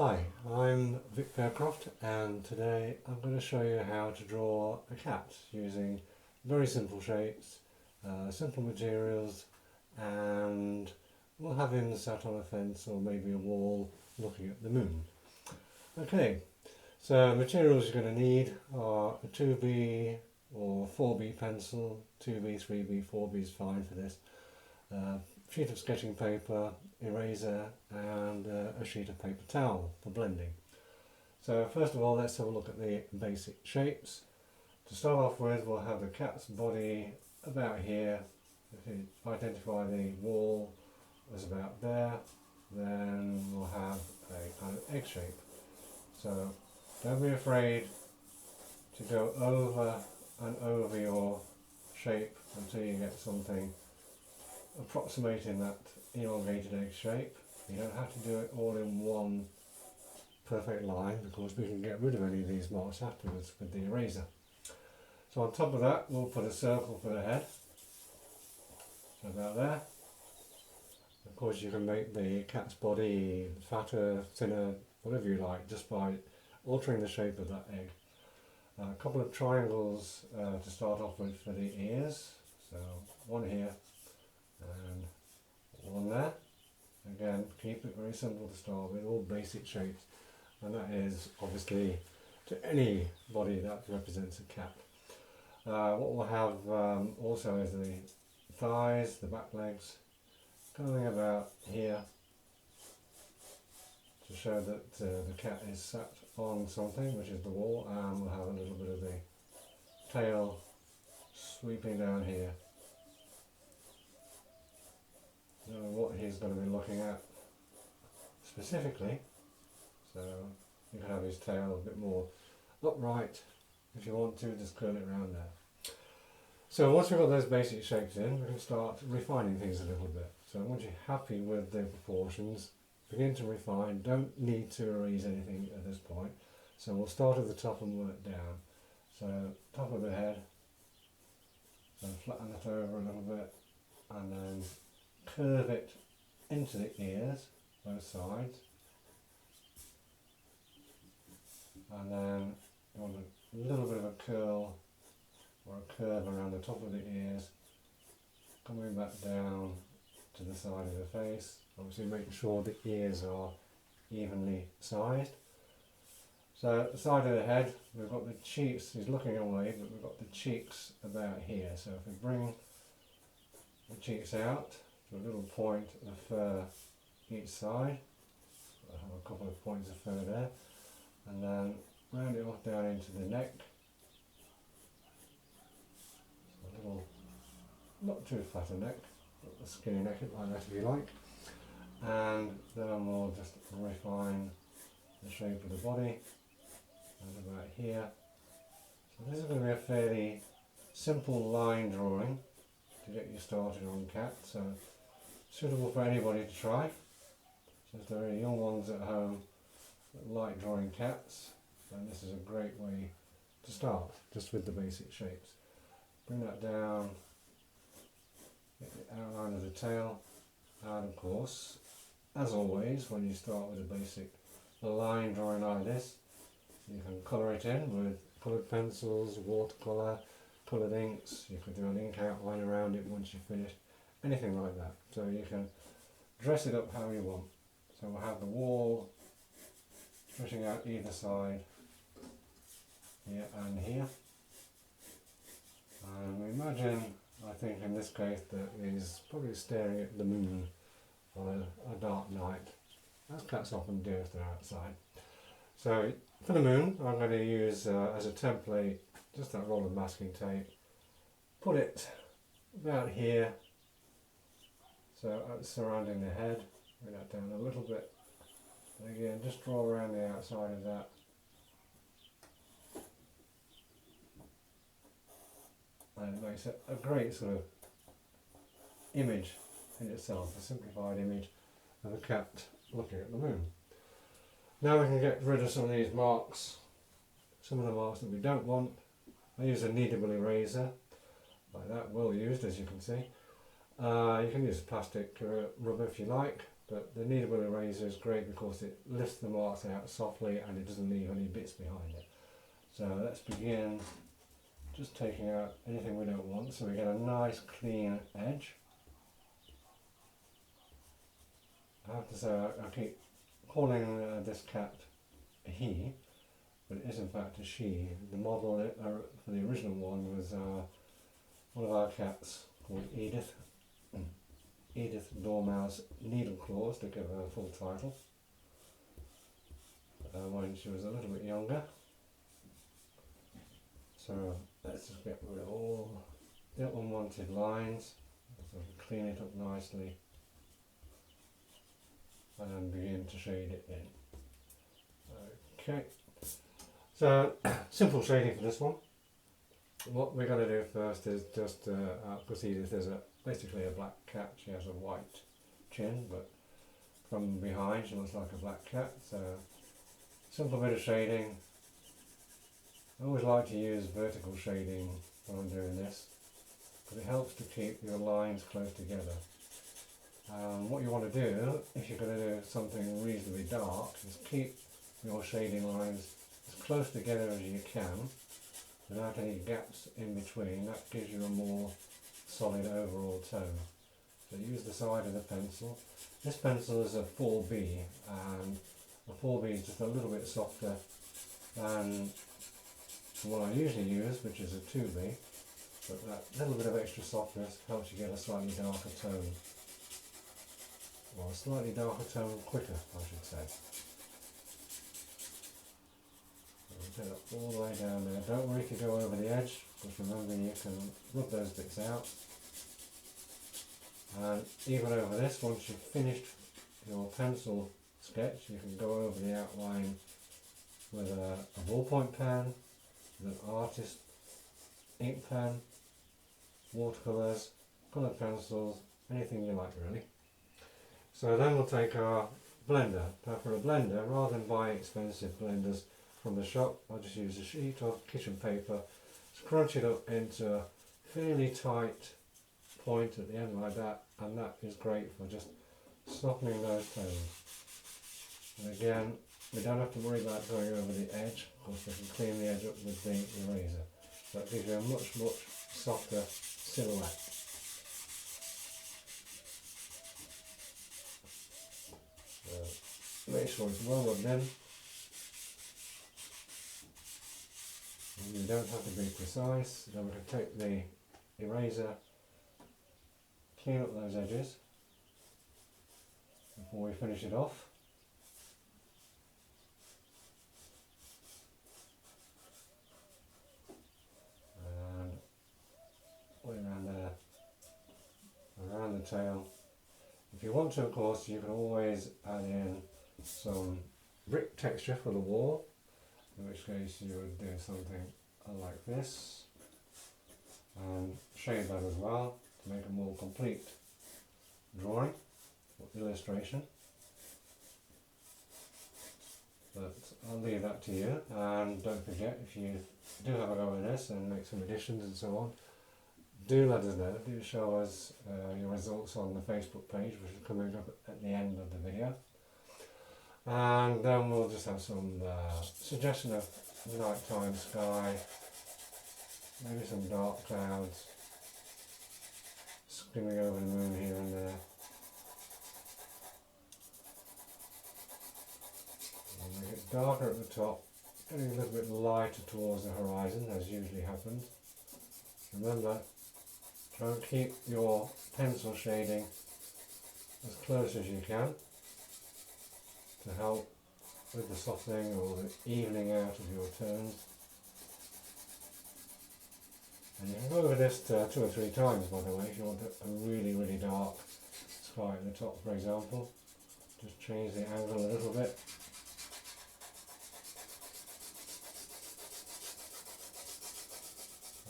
Hi, I'm Vic Bearcroft, and today I'm going to show you how to draw a cat using very simple shapes, simple materials, and we'll have him sat on a fence or maybe a wall looking at the moon. Okay, so materials you're going to need are a 2B or 4B pencil. 2B, 3B, 4B is fine for this. Sheet of sketching paper, eraser, and a sheet of paper towel for blending. So first of all, let's have a look at the basic shapes. To start off with, we'll have the cat's body about here. If you identify the wall as about there, then we'll have a kind of egg shape. So don't be afraid to go over and over your shape until you get something approximating that elongated egg shape. You don't have to do it all in one perfect line because we can get rid of any of these marks afterwards with the eraser. So on top of that, we'll put a circle for the head, so about there. Of course, you can make the cat's body fatter, thinner, whatever you like, just by altering the shape of that egg. A couple of triangles to start off with for the ears, so one here and one there. Again, keep it very simple to start with, all basic shapes, and that is obviously to any body that represents a cat. What we'll have also is the thighs, the back legs, coming about here to show that the cat is sat on something, which is the wall, and we'll have a little bit of the tail sweeping down here. What he's going to be looking at specifically, so you can have his tail a bit more upright if you want to, just curl it around there. So once we've got those basic shapes in, we can start refining things a little bit. So once you're happy with the proportions, begin to refine. Don't need to erase anything at this point, so we'll start at the top and work down. So top of the head, so flatten it over a little bit and then curve it into the ears, both sides, and then you want a little bit of a curl or a curve around the top of the ears, coming back down to the side of the face. Obviously make sure the ears are evenly sized. So at the side of the head, we've got the cheeks, he's looking away, but we've got the cheeks about here. So if we bring the cheeks out, a little point of fur each side. I have a couple of points of fur there, and then round it off down into the neck. So a little, not too fat a neck, but a skinny neck like that if you like. And then we'll just refine the shape of the body, and about here. So this is going to be a fairly simple line drawing to get you started on cat. So suitable for anybody to try. So if there are any young ones at home that like drawing cats, then this is a great way to start, just with the basic shapes. Bring that down, get the outline of the tail, and of course, as always, when you start with a basic line drawing like this, you can colour it in with coloured pencils, watercolour, coloured inks. You could do an ink outline around it once you've finished. Anything like that, so you can dress it up how you want. So we'll have the wall stretching out either side, here and here. And we imagine, I think in this case, that he's probably staring at the moon on a dark night, as cats often do if they're outside. So for the moon, I'm going to use as a template just that roll of masking tape. Put it about here. So surrounding the head, bring that down a little bit, and again just draw around the outside of that. And it makes a great sort of image in itself, a simplified image of a cat looking at the moon. Now we can get rid of some of these marks, some of the marks that we don't want. I use a kneadable eraser, like that, well used as you can see. You can use plastic rubber if you like, but the kneadable eraser is great because it lifts the marks out softly and it doesn't leave any bits behind it. So let's begin just taking out anything we don't want, so we get a nice clean edge. I have to say I keep calling this cat a he, but it is in fact a she. The model for the original one was one of our cats called Edith. Edith Dormouse Needleclaws, to give her a full title, when she was a little bit younger. So let's just get rid of all the unwanted lines, so clean it up nicely and begin to shade it in. Okay, so simple shading for this one. What we're going to do first is just, because Edith is basically a black cat, she has a white chin, but from behind she looks like a black cat, so simple bit of shading. I always like to use vertical shading when I'm doing this, because it helps to keep your lines close together. What you want to do, if you're going to do something reasonably dark, is keep your shading lines as close together as you can, without any gaps in between. That gives you a more solid overall tone. So use the side of the pencil. This pencil is a 4B, and a 4B is just a little bit softer than what I usually use, which is a 2B, but that little bit of extra softness helps you get a slightly darker tone, or a slightly darker tone quicker, I should say. Get it all the way down there. Don't worry if you go over the edge, because remember you can rub those bits out. And even over this, once you've finished your pencil sketch, you can go over the outline with a ballpoint pen, with an artist ink pen, watercolours, coloured pencils, anything you like really. So then we'll take our blender. Now for a blender, rather than buy expensive blenders from the shop, I'll just use a sheet of kitchen paper, scrunch it up into a fairly tight point at the end like that, and that is great for just softening those tones. And again, we don't have to worry about going over the edge, because we can clean the edge up with the eraser. So that gives you a much, much softer silhouette. So make sure it's well rubbed in. You don't have to be precise. Then we can take the eraser, clean up those edges before we finish it off. And way around there, around the tail. If you want to, of course, you can always add in some brick texture for the wall, in which case you would do something like this, and shade that as well to make a more complete drawing or illustration. But I'll leave that to you, and don't forget, if you do have a go at this and make some additions and so on, do let us know. Do show us your results on the Facebook page, which is coming up at the end of the video. And then we'll just have some suggestion of nighttime sky, maybe some dark clouds skimming over the moon here and there. And make it darker at the top, getting a little bit lighter towards the horizon, as usually happens. Remember, try and keep your pencil shading as close as you can to help with the softening or the evening out of your tones. And you can go over this 2 or 3 times, by the way, if you want a really, really dark sky at the top, for example. Just change the angle a little bit.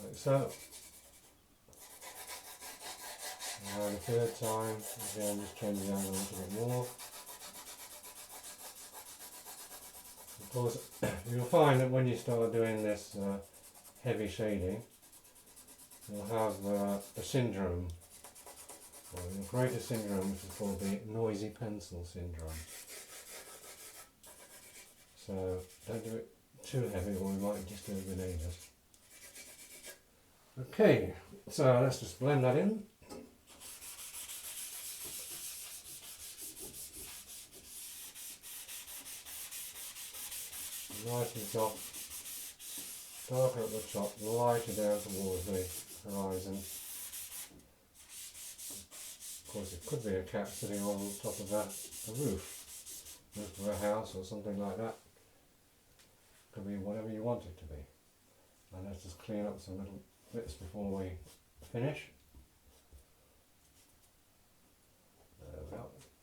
Like so. And the 3rd time, again, just change the angle a little bit more. Of course, you'll find that when you start doing this heavy shading, you'll have a syndrome or the greater syndrome, which is called the noisy pencil syndrome. So don't do it too heavy or we might just do the neighbours. Okay, so let's just blend that in. Nice and soft, darker at the top, lighter down towards the horizon. Of course it could be a cat sitting on top of a roof of a house or something like that. Could be whatever you want it to be. And let's just clean up some little bits before we finish.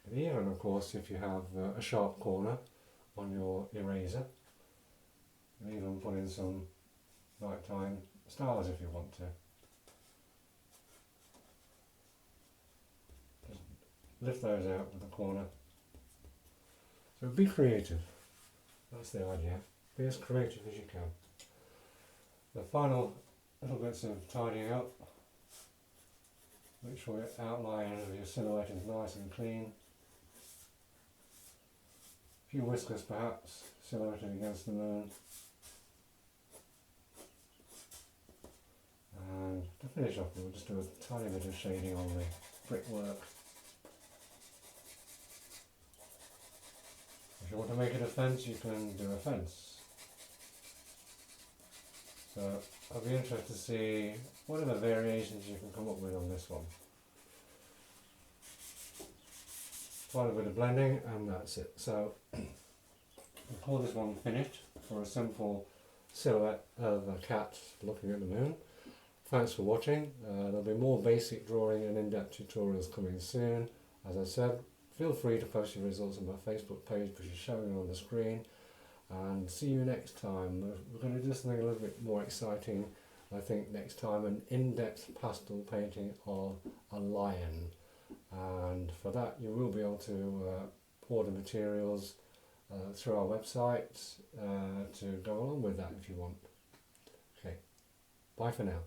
And even of course if you have a sharp corner on your eraser, you can even put in some nighttime stars if you want to. Just lift those out with the corner. So be creative, that's the idea. Be as creative as you can. The final little bits of tidying up. Make sure your outline of your silhouette is nice and clean. A few whiskers perhaps, silhouetted against the moon. And to finish off, we'll just do a tiny bit of shading on the brickwork. If you want to make it a fence, you can do a fence. So I'll be interested to see what other variations you can come up with on this one. Quite a bit of blending and that's it. So we'll call this one finished for a simple silhouette of a cat looking at the moon. Thanks for watching. There'll be more basic drawing and in-depth tutorials coming soon. As I said, feel free to post your results on my Facebook page, which is showing on the screen. And see you next time. We're going to do something a little bit more exciting, I think, next time, an in-depth pastel painting of a lion. And for that you will be able to order materials through our website to go along with that if you want. Okay, bye for now.